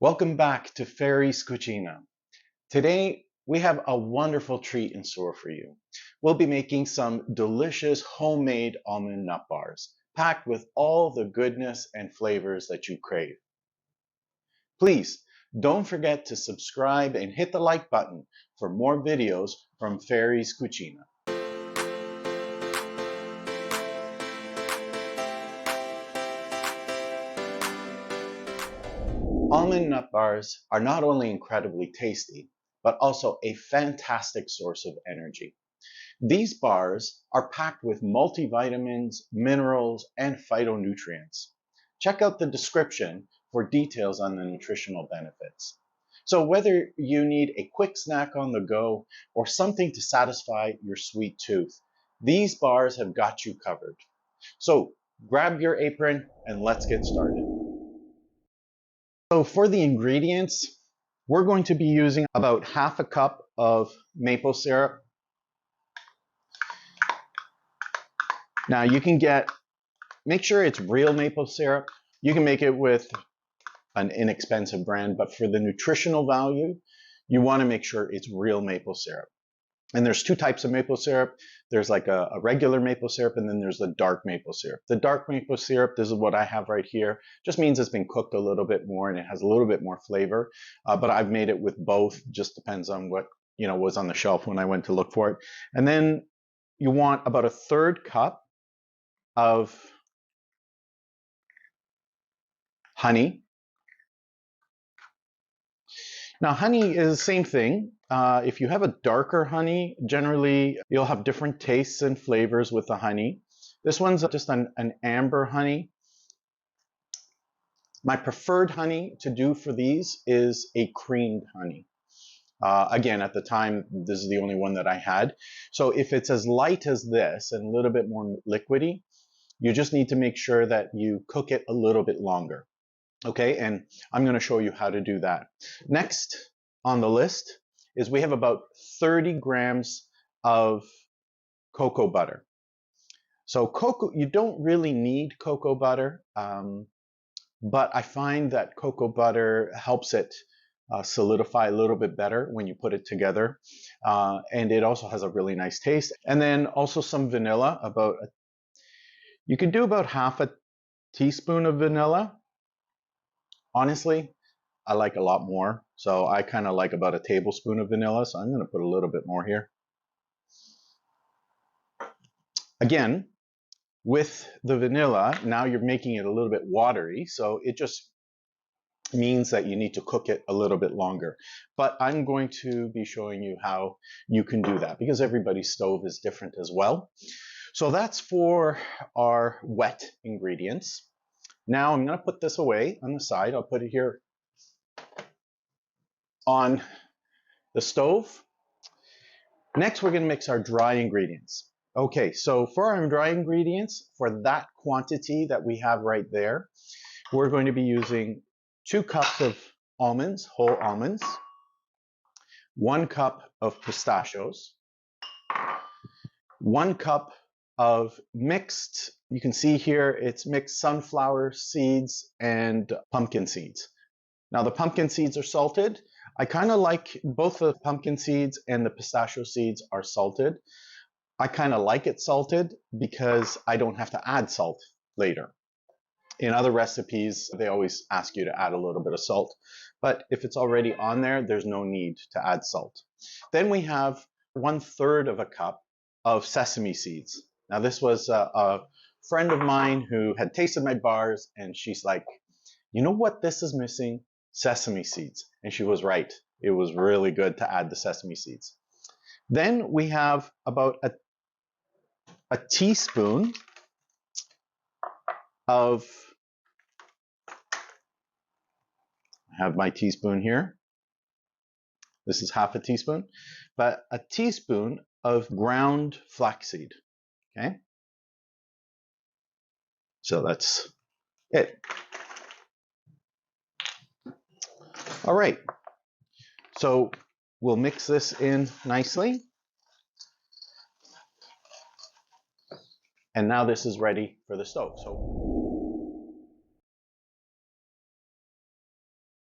Welcome back to Fairy's Cucina. Today we have a wonderful treat in store for you. We'll be making some delicious homemade almond nut bars, packed with all the goodness and flavors that you crave. Please don't forget to subscribe and hit the like button for more videos from Fairy's Cucina. Almond nut bars are not only incredibly tasty, but also a fantastic source of energy. These bars are packed with multivitamins, minerals, and phytonutrients. Check out the description for details on the nutritional benefits. So whether you need a quick snack on the go or something to satisfy your sweet tooth, these bars have got you covered. So grab your apron and let's get started. So for the ingredients, we're going to be using about half a cup of maple syrup. Now you can make sure it's real maple syrup. You can make it with an inexpensive brand, but for the nutritional value, you want to make sure it's real maple syrup. And there's two types of maple syrup. There's like a regular maple syrup, and then there's the dark maple syrup. The dark maple syrup, this is what I have right here, just means it's been cooked a little bit more and it has a little bit more flavor. But I've made it with both, just depends on what was on the shelf when I went to look for it. And then you want about a third cup of honey. Now, honey is the same thing. If you have a darker honey, generally you'll have different tastes and flavors with the honey. This one's just an amber honey. My preferred honey to do for these is a creamed honey. Again, at the time, this is the only one that I had. So if it's as light as this and a little bit more liquidy, you just need to make sure that you cook it a little bit longer. Okay, and I'm going to show you how to do that. Next on the list is we have about 30 grams of cocoa butter. So you don't really need cocoa butter, but I find that cocoa butter helps it solidify a little bit better when you put it together. And it also has a really nice taste. And then also some vanilla, you can do about half a teaspoon of vanilla. Honestly, I like a lot more. So I kind of like about a tablespoon of vanilla. So I'm going to put a little bit more here. Again, with the vanilla, now you're making it a little bit watery. So it just means that you need to cook it a little bit longer. But I'm going to be showing you how you can do that because everybody's stove is different as well. So that's for our wet ingredients. Now I'm going to put this away on the side. I'll put it here on the stove. Next, we're going to mix our dry ingredients. Okay, so for our dry ingredients, for that quantity that we have right there, we're going to be using 2 cups of almonds, whole almonds, 1 cup of pistachios, 1 cup of mixed, you can see here, it's mixed sunflower seeds and pumpkin seeds. Now the pumpkin seeds are salted. I kind of like both the pumpkin seeds and the pistachio seeds are salted. I kind of like it salted because I don't have to add salt later. In other recipes, they always ask you to add a little bit of salt. But if it's already on there, there's no need to add salt. Then we have 1/3 of a cup of sesame seeds. Now this was a friend of mine who had tasted my bars and she's like, you know what this is missing? Sesame seeds. And she was right. It was really good to add the sesame seeds. Then we have about a teaspoon of, I have my teaspoon here. This is half a teaspoon, but a teaspoon of ground flaxseed. Okay. So that's it. All right. So we'll mix this in nicely. And now this is ready for the stove.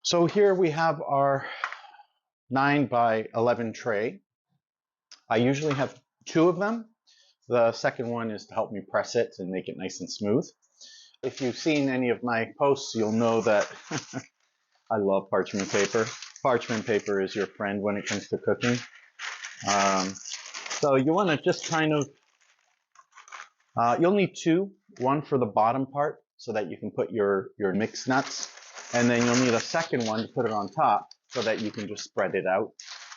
So here we have our 9 by 11 tray. I usually have 2 of them. The second one is to help me press it and make it nice and smooth. If you've seen any of my posts, you'll know that I love parchment paper. Parchment paper is your friend when it comes to cooking. So you want to just kind of, you'll need 2, one for the bottom part so that you can put your mixed nuts, and then you'll need a second one to put it on top so that you can just spread it out.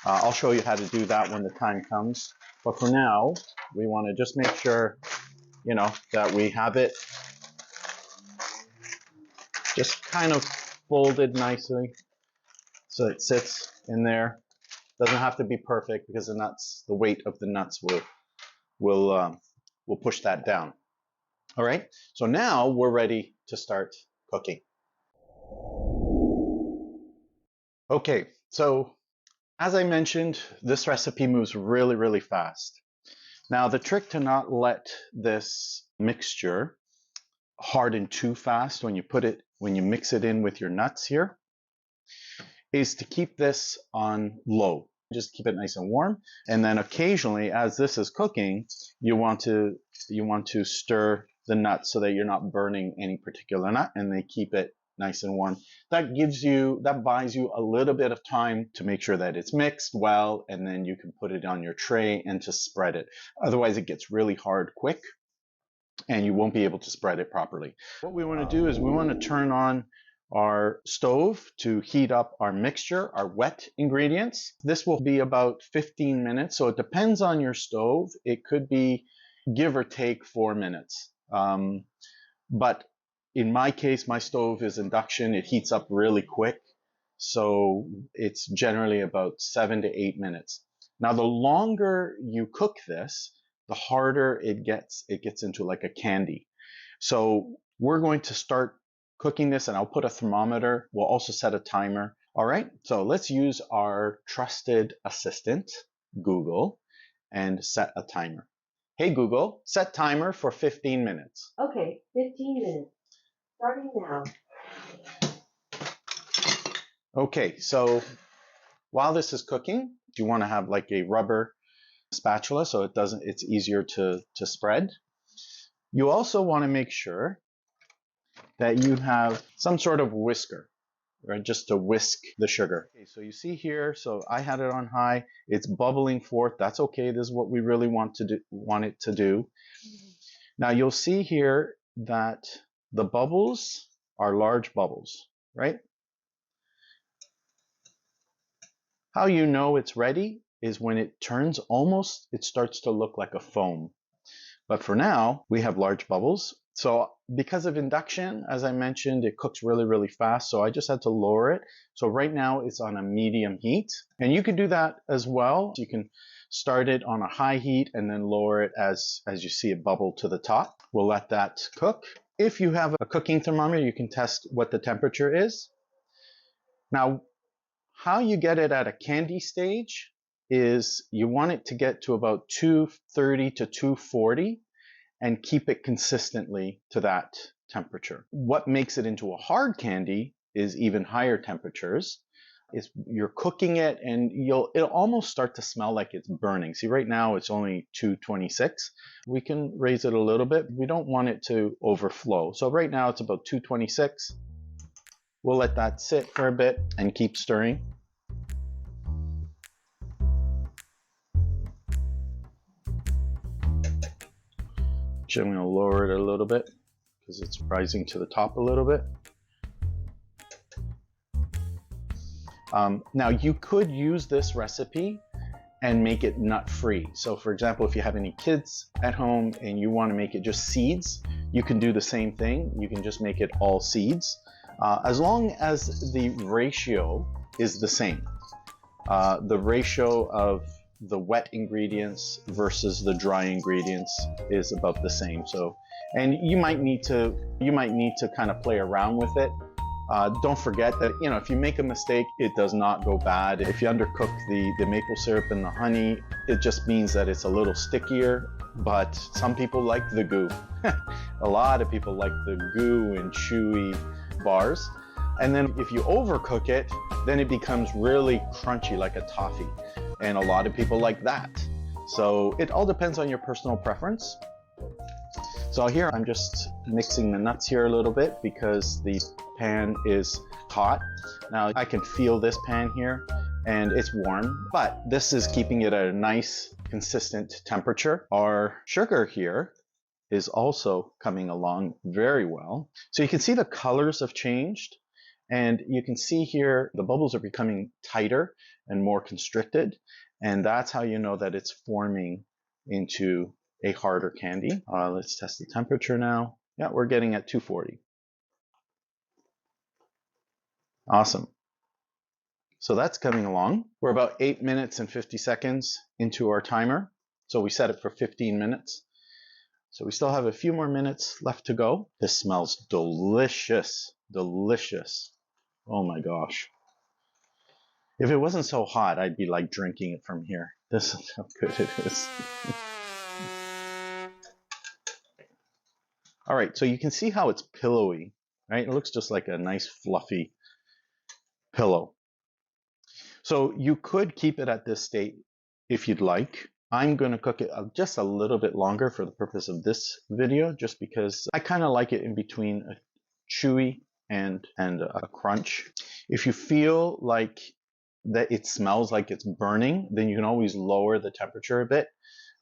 I'll show you how to do that when the time comes. But for now, we want to just make sure, you know, that we have it just kind of folded nicely so it sits in there. Doesn't have to be perfect because the nuts, the weight of the nuts will push that down. All right, so now we're ready to start cooking. Okay, so as I mentioned, this recipe moves really, really fast. Now, the trick to not let this mixture harden too fast when you mix it in with your nuts here is to keep this on low. Just keep it nice and warm, and then occasionally, as this is cooking, you want to stir the nuts so that you're not burning any particular nut, and they keep it nice and warm. That buys you a little bit of time to make sure that it's mixed well, and then you can put it on your tray and to spread it. Otherwise, it gets really hard quick, and you won't be able to spread it properly. What we want to do is we want to turn on our stove to heat up our mixture, our wet ingredients. This will be about 15 minutes, so it depends on your stove. It could be give or take 4 minutes. But in my case, my stove is induction. It heats up really quick, so it's generally about 7 to 8 minutes. Now, the longer you cook this, the harder it gets. It gets into like a candy. So we're going to start cooking this, and I'll put a thermometer. We'll also set a timer. All right, so let's use our trusted assistant, Google, and set a timer. Hey Google, set timer for 15 minutes. Okay, 15 minutes. Starting now. Okay, so while this is cooking, you want to have like a rubber spatula so it's easier to spread. You also want to make sure that you have some sort of whisker, right, just to whisk the sugar. Okay, so you see here, so I had it on high, it's bubbling forth. That's okay, this is what we really want it to do. Now you'll see here that the bubbles are large bubbles, right? How you know it's ready is when it turns almost, it starts to look like a foam. But for now, we have large bubbles. So because of induction, as I mentioned, it cooks really, really fast. So I just had to lower it. So right now it's on a medium heat. And you can do that as well. You can start it on a high heat and then lower it as you see it bubble to the top. We'll let that cook. If you have a cooking thermometer, you can test what the temperature is. Now, how you get it at a candy stage is you want it to get to about 230 to 240 and keep it consistently to that temperature. What makes it into a hard candy is even higher temperatures. You're cooking it and it'll almost start to smell like it's burning. See, right now it's only 226. We can raise it a little bit. We don't want it to overflow. So right now it's about 226. We'll let that sit for a bit and keep stirring. Actually, I'm going to lower it a little bit because it's rising to the top a little bit. Now you could use this recipe and make it nut-free. So for example, if you have any kids at home and you want to make it just seeds, you can do the same thing. You can just make it all seeds. As long as the ratio is the same. The ratio of the wet ingredients versus the dry ingredients is about the same. So, and you might need to kind of play around with it. Don't forget that, you know, if you make a mistake, it does not go bad. If you undercook the maple syrup and the honey, it just means that it's a little stickier, but some people like the goo. A lot of people like the goo and chewy bars. And then if you overcook it, then it becomes really crunchy like a toffee. And a lot of people like that. So it all depends on your personal preference. So here I'm just mixing the nuts here a little bit because the pan is hot. Now I can feel this pan here and it's warm, but this is keeping it at a nice consistent temperature. Our sugar here is also coming along very well. So you can see the colors have changed, and you can see here the bubbles are becoming tighter and more constricted, and that's how you know that it's forming into a harder candy. Let's test the temperature now. Yeah, we're getting at 240. Awesome. So that's coming along. We're about 8 minutes and 50 seconds into our timer. So we set it for 15 minutes. So we still have a few more minutes left to go. This smells delicious, delicious. Oh my gosh. If it wasn't so hot, I'd be like drinking it from here. This is how good it is. All right, so you can see how it's pillowy, right? It looks just like a nice fluffy pillow. So you could keep it at this state if you'd like. I'm going to cook it just a little bit longer for the purpose of this video, just because I kind of like it in between a chewy and a crunch. If you feel like that it smells like it's burning, then you can always lower the temperature a bit.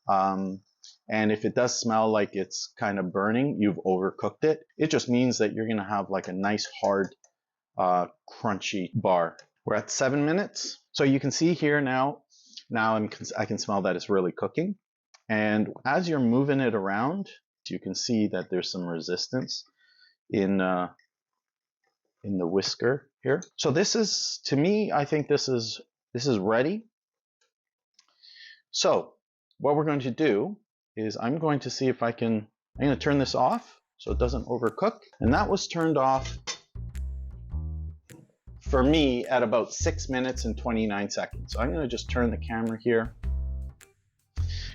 And if it does smell like it's kind of burning, you've overcooked it. It just means that you're going to have like a nice hard, crunchy bar. We're at 7 minutes. So you can see here now I can smell that it's really cooking. And as you're moving it around, you can see that there's some resistance in the whisker here. So this is, to me, I think this is ready. So what we're going to do is I'm going to see if I'm going to turn this off so it doesn't overcook. And that was turned off for me at about 6 minutes and 29 seconds. So I'm going to just turn the camera here.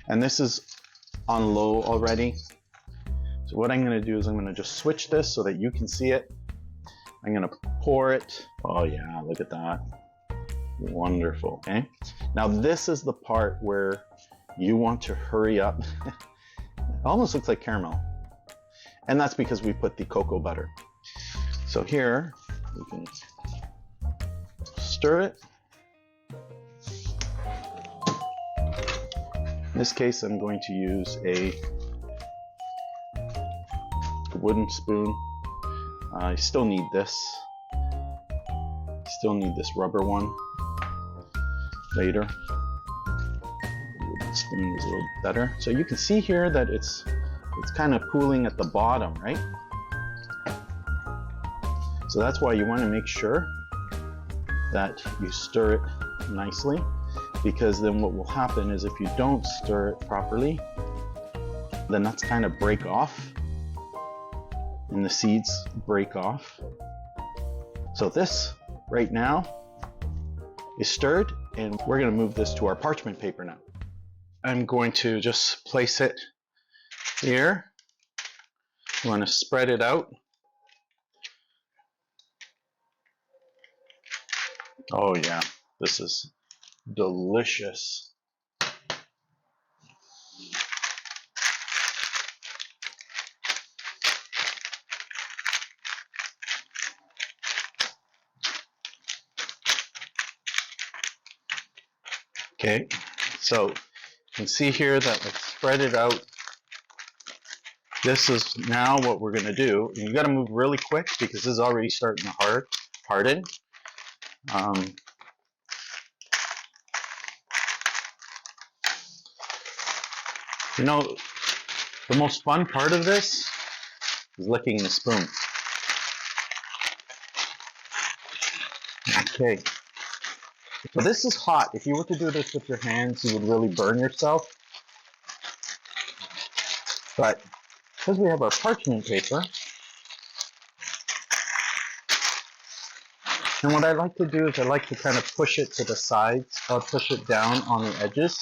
And this is on low already. So what I'm going to do is I'm going to just switch this so that you can see it. I'm going to pour it. Oh yeah, look at that. Wonderful. Okay. Now this is the part where you want to hurry up. It almost looks like caramel. And that's because we put the cocoa butter. So here we can stir it. In this case, I'm going to use a wooden spoon. I still need this. Still need this rubber one later. The wooden spoon is a little better. So you can see here that it's kind of pooling at the bottom, right? So that's why you want to make sure that you stir it nicely, because then what will happen is if you don't stir it properly, the nuts kind of break off and the seeds break off. So this right now is stirred, and we're going to move this to our parchment paper now. I'm going to just place it here. You want to spread it out. Oh yeah, this is delicious. Okay, so you can see here that I've spread it out. This is now what we're going to do. And you got to move really quick because this is already starting to harden. You know, the most fun part of this is licking the spoon. Okay. So this is hot. If you were to do this with your hands, you would really burn yourself. But because we have our parchment paper, and what I like to do is I like to kind of push it to the sides, or push it down on the edges.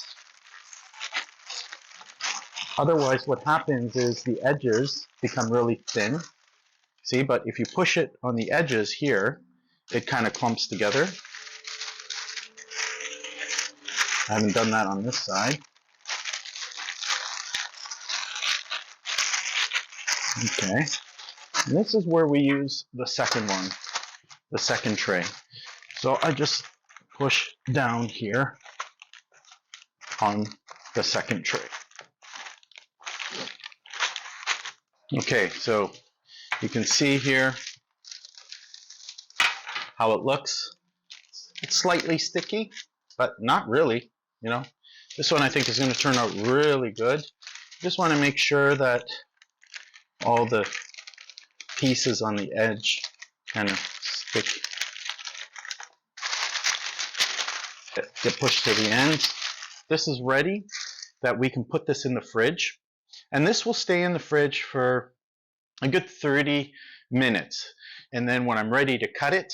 Otherwise, what happens is the edges become really thin. See, but if you push it on the edges here, it kind of clumps together. I haven't done that on this side. Okay, and this is where we use the second one, the second tray. So I just push down here on the second tray. Okay, so you can see here how it looks. It's slightly sticky, but not really, you know. This one I think is going to turn out really good. Just want to make sure that all the pieces on the edge kind of stick, get pushed to the end. This is ready that we can put this in the fridge, and this will stay in the fridge for a good 30 minutes. And then when I'm ready to cut it,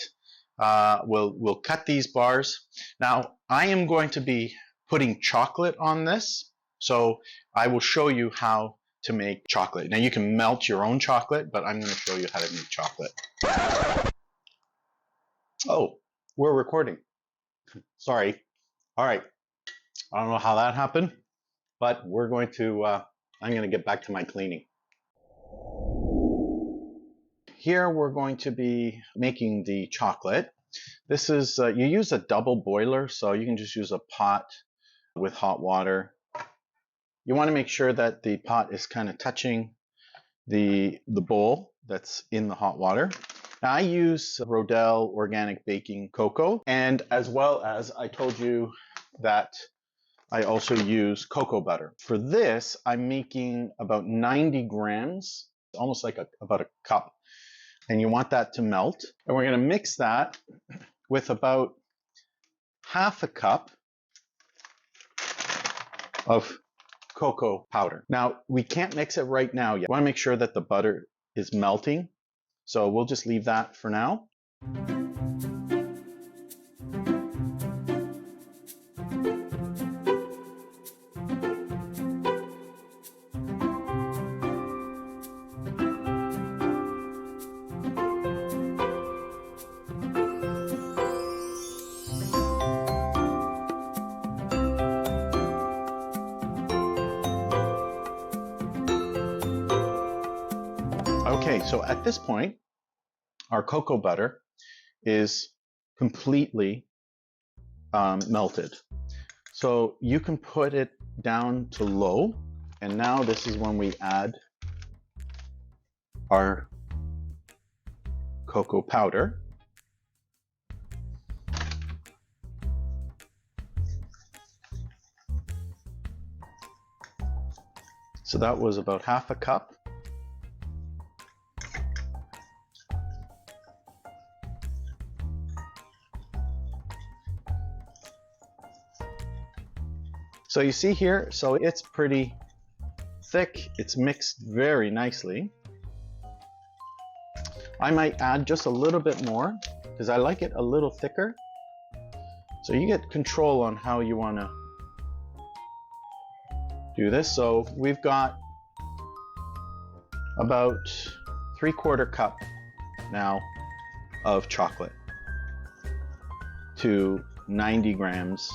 we'll cut these bars. Now I am going to be putting chocolate on this, so I will show you how to make chocolate. Now you can melt your own chocolate, but I'm going to show you how to make chocolate. Oh, we're recording. Sorry. All right. I don't know how that happened, but we're going to, I'm going to get back to my cleaning. Here we're going to be making the chocolate. This is, you use a double boiler, so you can just use a pot with hot water. You want to make sure that the pot is kind of touching the bowl that's in the hot water. Now I use Rodell organic baking cocoa, and as well as I told you that I also use cocoa butter. For this, I'm making about 90 grams, almost like about a cup. And you want that to melt. And we're going to mix that with about half a cup of cocoa powder. Now, we can't mix it right now yet. We want to make sure that the butter is melting. So we'll just leave that for now. Okay, so at this point, our cocoa butter is completely melted. So you can put it down to low, and now this is when we add our cocoa powder. So that was about half a cup. So you see here, so it's pretty thick. It's mixed very nicely. I might add just a little bit more because I like it a little thicker. So you get control on how you want to do this. So we've got about 3/4 cup now of chocolate to 90 grams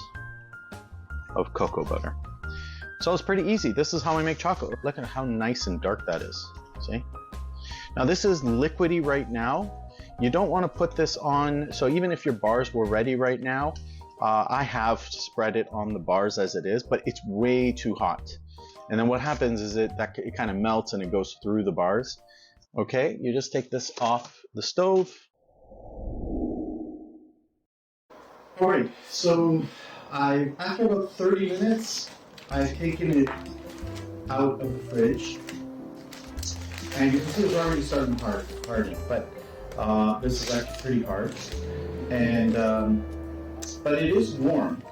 of cocoa butter. So it's pretty easy. This is how I make chocolate. Look at how nice and dark that is. See? Now this is liquidy right now. You don't want to put this on, so even if your bars were ready right now, I have spread it on the bars as it is, but it's way too hot. And then what happens is it kind of melts and it goes through the bars. Okay, you just take this off the stove. All right, so after about 30 minutes, I've taken it out of the fridge. And you can see it's already starting hardening, but this is actually pretty hard. And but it is warm.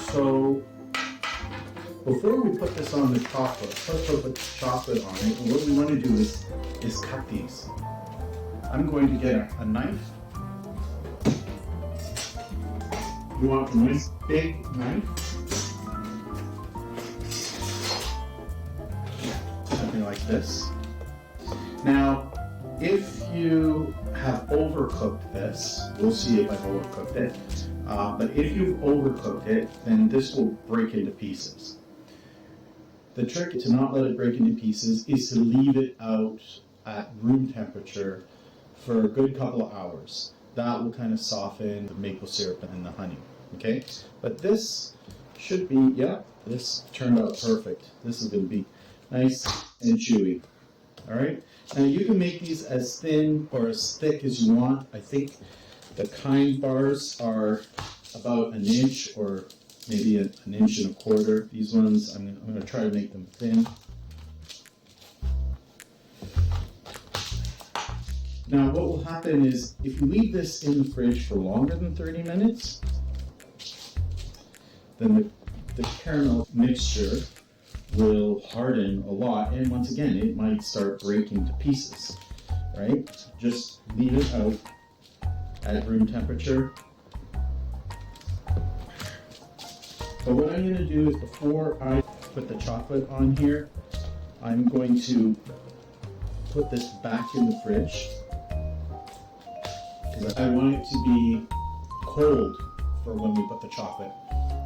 So before we put this on the chocolate, first we'll put chocolate on it. And what we want to do is cut these. I'm going to get a knife. You want a nice big knife. Something like this. Now, If you have overcooked this, we'll see if I've overcooked it, but if you've overcooked it, then this will break into pieces. The trick to not let it break into pieces is to leave it out at room temperature for a good couple of hours. That will kind of soften the maple syrup and the honey, okay? But this should be, yeah, this turned out perfect. This is going to be nice and chewy, all right? Now you can make these as thin or as thick as you want. I think the kind bars are about an inch or maybe an inch and a quarter. These ones, I'm going to try to make them thin. Now what will happen is if you leave this in the fridge for longer than 30 minutes, then the caramel mixture will harden a lot, and once again it might start breaking to pieces, right? Just leave it out at room temperature. But what I'm going to do is before I put the chocolate on here, I'm going to put this back in the fridge because I want it to be cold for when we put the chocolate.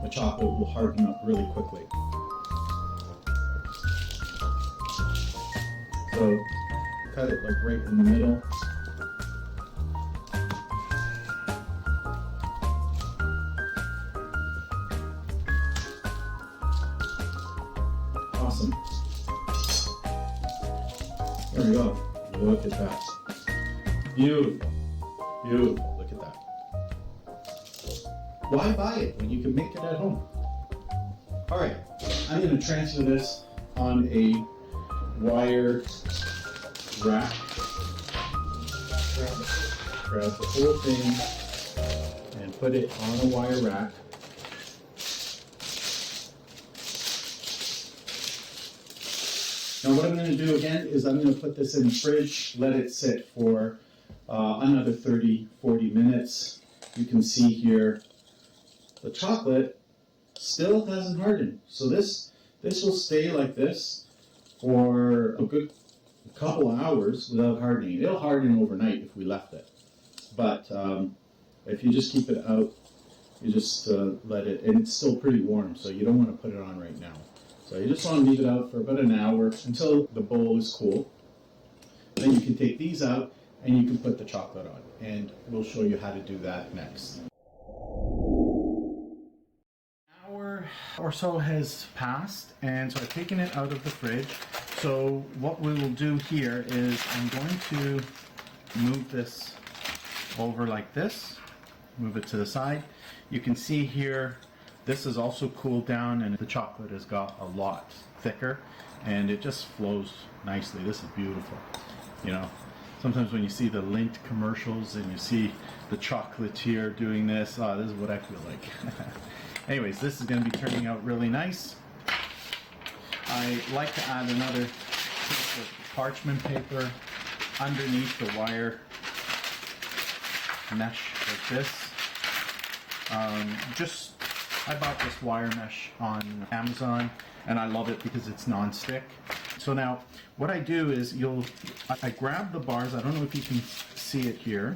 The chocolate will harden up really quickly. So cut it like right in the middle. Awesome. There we go. Look at that. Beautiful. Beautiful. Look at that. Why buy it when you can make it at home? All right. I'm going to transfer this on a wire rack. Grab the whole thing and put it on a wire rack. Now what I'm going to do again is I'm going to put this in the fridge, let it sit for another 30-40 minutes. You can see here the chocolate still hasn't hardened. So this will stay like this for a good couple of hours without hardening. It'll harden overnight if we left it. But if you just keep it out, you just let it, and it's still pretty warm, so you don't want to put it on right now. So you just want to leave it out for about an hour until the bowl is cool. Then you can take these out and you can put the chocolate on. And we'll show you how to do that next. An hour or so has passed, and so I've taken it out of the fridge. So what we will do here is I'm going to move this over like this, move it to the side. You can see here this is also cooled down, and the chocolate has got a lot thicker and it just flows nicely. This is beautiful. You know, sometimes when you see the Lindt commercials and you see the chocolatier doing this, this is what I feel like. Anyways, this is going to be turning out really nice. I like to add another piece of parchment paper underneath the wire mesh like this. I bought this wire mesh on Amazon and I love it because it's non-stick. So now what I do is I grab the bars. I don't know if you can see it here.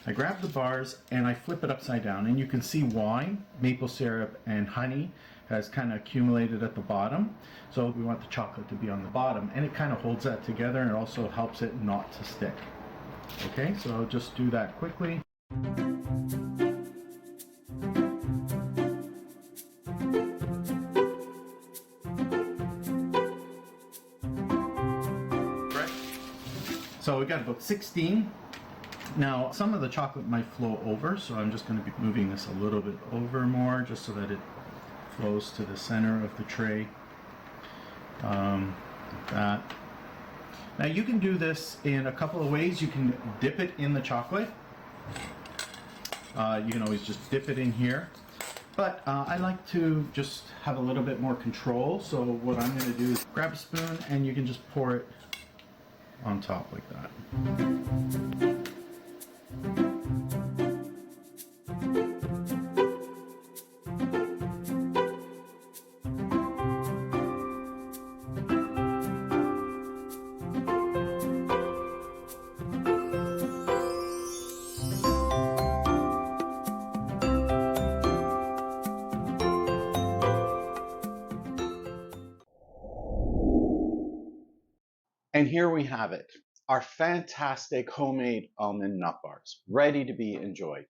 I grab the bars and I flip it upside down, and you can see why maple syrup and honey has kind of accumulated at the bottom. So we want the chocolate to be on the bottom, and it kind of holds that together, and it also helps it not to stick. Okay, so I'll just do that quickly. So we got about 16. Now some of the chocolate might flow over, so I'm just going to be moving this a little bit over more just so that it flows to the center of the tray. Like that. Now you can do this in a couple of ways. You can dip it in the chocolate. You can always just dip it in here. But I like to just have a little bit more control, so what I'm going to do is grab a spoon and you can just pour it on top like that. And here we have it, our fantastic homemade almond nut bars, ready to be enjoyed.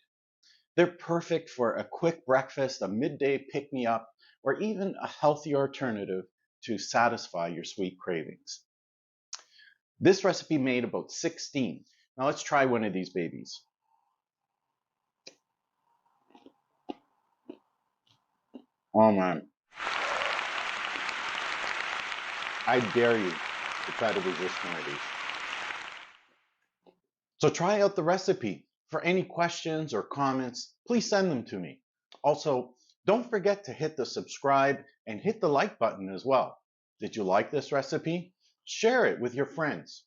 They're perfect for a quick breakfast, a midday pick-me-up, or even a healthy alternative to satisfy your sweet cravings. This recipe made about 16. Now let's try one of these babies. Oh man, I dare you to try to resist one of these. So try out the recipe. For any questions or comments, please send them to me. Also, don't forget to hit the subscribe and hit the like button as well. Did you like this recipe? Share it with your friends.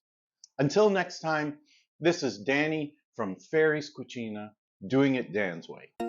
Until next time, this is Danny from Fairy's Cucina, doing it Dan's way.